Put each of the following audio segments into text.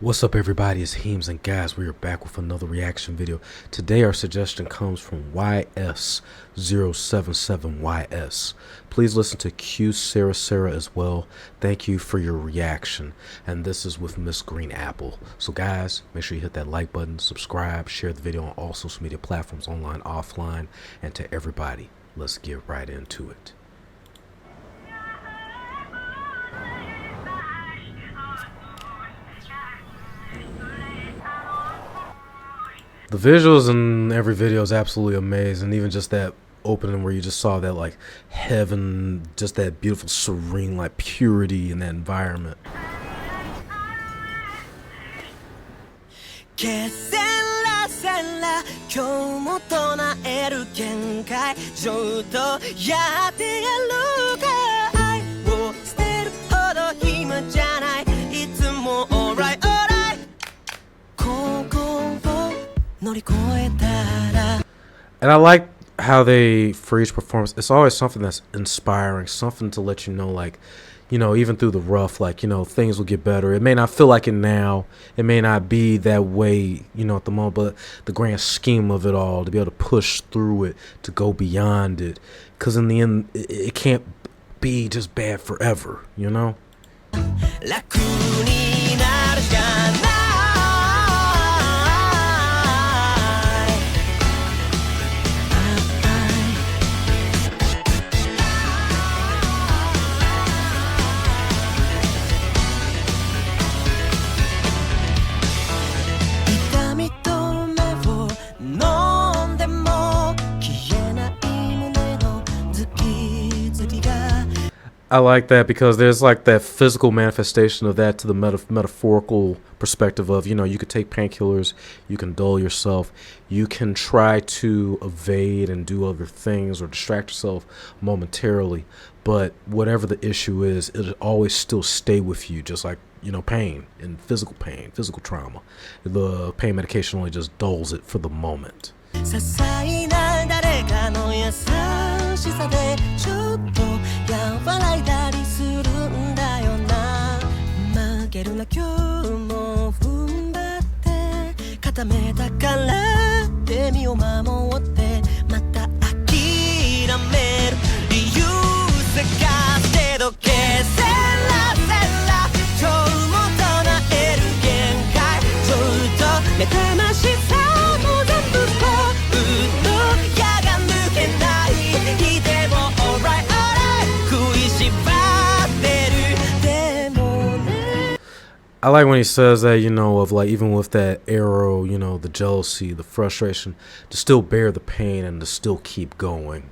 What's up everybody, it's Heems, and guys, we are back with another reaction video. Today our suggestion comes from YS077YS. Please listen to Que Sera Sera as well. Thank you for your reaction. And this is with Miss Green Apple. So guys, make sure you hit that like button, subscribe, share the video on all social media platforms, online, offline, and to everybody, let's get right into it. The visuals in every video is absolutely amazing. Even just that opening where you just saw that like heaven, just that beautiful serene like purity in that environment. Que sera sera, 今日も唱える限界ちょっとやってやるか愛を捨てるほど暇じゃないいつも alright alright ここを乗り越えたら And I like how they, for each performance, it's always something that's inspiring, something to let you know, like, you know, even through the rough, like, you know, things will get better. It may not feel like it now. It may not be that way, you know, at the moment, but the grand scheme of it all, to be able to push through it, to go beyond it. Because in the end, it can't be just bad forever, you know? 楽になるしかない I like that because there's like that physical manifestation of that to the metaphorical perspective of, you know, you could take painkillers, you can dull yourself, you can try to evade and do other things or distract yourself momentarily, but whatever the issue is, it'll always still stay with you, just like, you know, pain, physical trauma. The pain medication only just dulls it for the moment. 些細な誰かの優しさでちょっと和らいだりするんだよな負けるな今日も踏ん張って固めたからって身を守ってまた諦める理由探してどけせらせら今日も唱える限界ちょっと目覚ましさも全部I like when he says that, you know, of like, even with that arrow, you know, the jealousy, the frustration, to still bear the pain and to still keep going.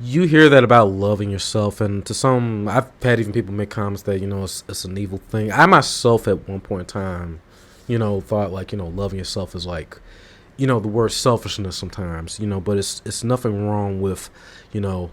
You hear that about loving yourself, and to some, I've had even people make comments that, you know, it's an evil thing. I myself at one point in time, you know, thought like, you know, loving yourself is like, you know, the word selfishness sometimes, you know, but it's nothing wrong with, you know,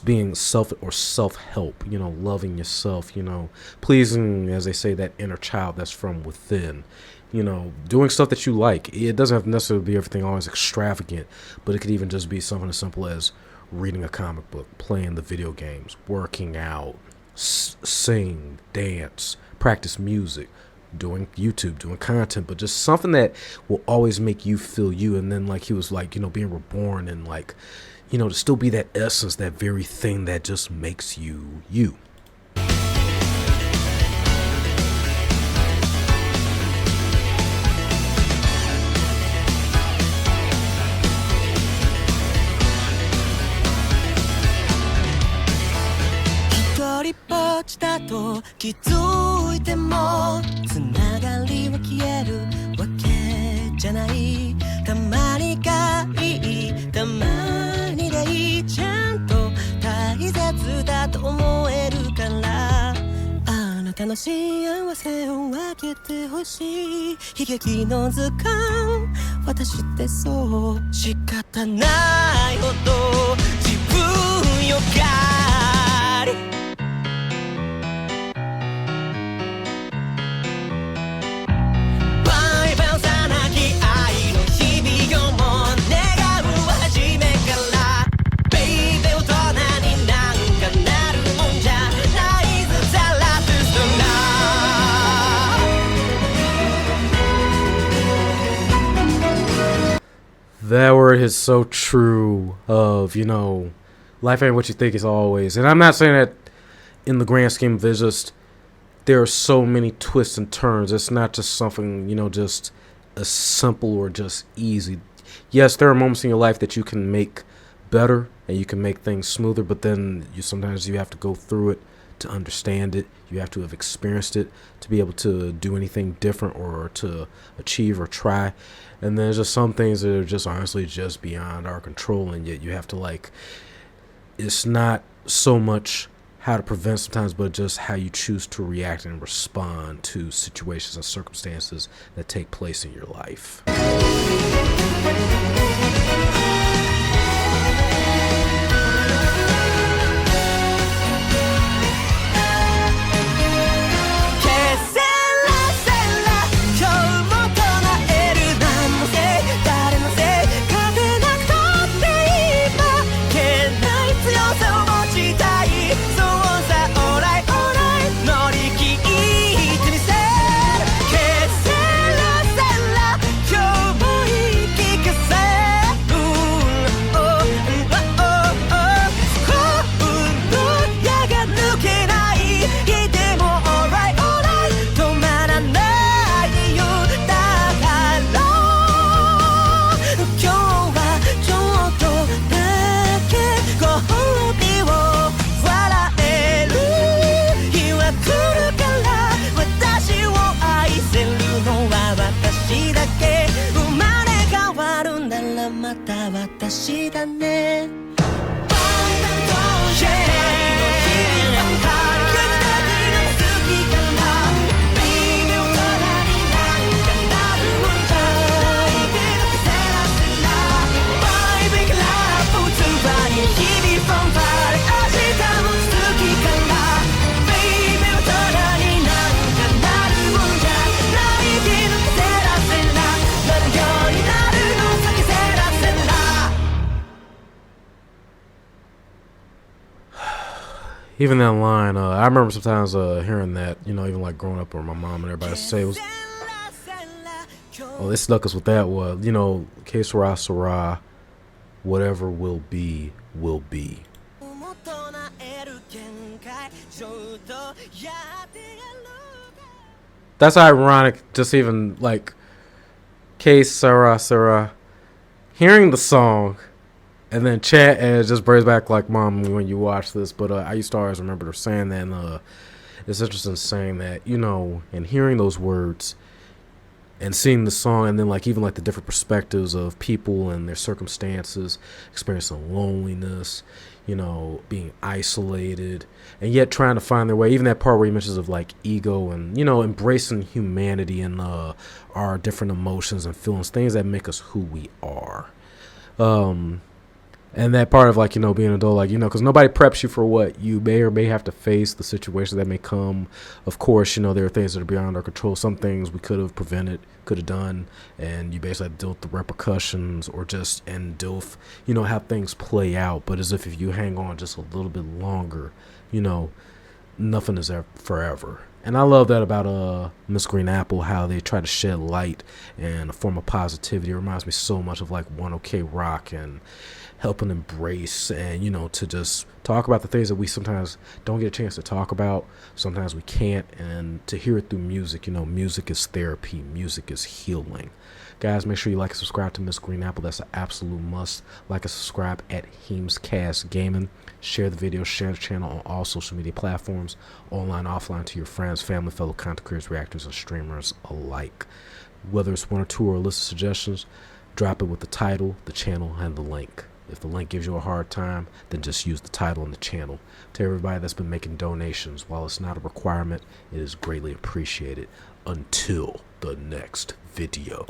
being self-help, you know, loving yourself, you know, pleasing, as they say, that inner child that's from within, you know, doing stuff that you like. It doesn't have to necessarily be everything always extravagant, but it could even just be something as simple as reading a comic book, playing the video games, working out, sing, dance, practice music, doing YouTube, doing content, but just something that will always make you feel you. And then, like he was like, you know, being reborn and like, you know, to still be that essence, that very thing that just makes you you.「だと気づいてもつながりは消えるわけじゃない」「たまにがいいたまにでいいちゃんと大切だと思えるから」「あなたの幸せを分けてほしい」「悲劇の図鑑私ってそう仕方ないほど自分強がりバイバイ幼き愛の日々をも願うは初めからベイベー大人になんかなるもんじゃないぜザラトゥストラThat word is so true of, you know, life ain't what you think it's always. And I'm not saying that in the grand scheme of it, it's just there are so many twists and turns. It's not just something, you know, just a simple or just easy. Yes, there are moments in your life that you can make better and you can make things smoother, but then sometimes you have to go through it to understand it. You have to have experienced it to be able to do anything different or to achieve or try. And there's just some things that are just honestly just beyond our control, and yet you have to, like, it's not so much how to prevent sometimes, but just how you choose to react and respond to situations and circumstances that take place in your life. Even that line, I remember sometimes hearing that, you know, even like growing up, or my mom and everybody say, was, oh, they stuck us with that one, you know, Que Sera Sera, whatever will be, will be. That's ironic, just even like Que Sera Sera, hearing the song. And then chat as just brings back, like, mom, when you watch this. But I used to always remember her saying that. And it's interesting saying that, you know, and hearing those words and seeing the song, and then, like, even, like, the different perspectives of people and their circumstances, experiencing loneliness, you know, being isolated, and yet trying to find their way. Even that part where he mentions of, like, ego and, you know, embracing humanity and our different emotions and feelings, things that make us who we are. And that part of, like, you know, being an adult, like, you know, because nobody preps you for what you may or may have to face, the situations that may come. Of course, you know, there are things that are beyond our control. Some things we could have prevented, could have done, and you basically have to deal with the repercussions or just, and deal with, you know, how things play out. But as if you hang on just a little bit longer, you know, nothing is there forever. And I love that about Miss Green Apple, how they try to shed light and a form of positivity. It reminds me so much of, like, One OK Rock and helping embrace and, you know, to just talk about the things that we sometimes don't get a chance to talk about. Sometimes we can't, and to hear it through music. You know, music is therapy. Music is healing. Guys, make sure you like and subscribe to Miss Green Apple. That's an absolute must. Like and subscribe at HeemzCast Gaming. Share the video, share the channel on all social media platforms, online, offline, to your friends, family, fellow content creators, reactors, and streamers alike. Whether it's one or two or a list of suggestions, drop it with the title, the channel, and the link. If the link gives you a hard time, then just use the title and the channel. To everybody that's been making donations, while it's not a requirement, it is greatly appreciated. Until the next video.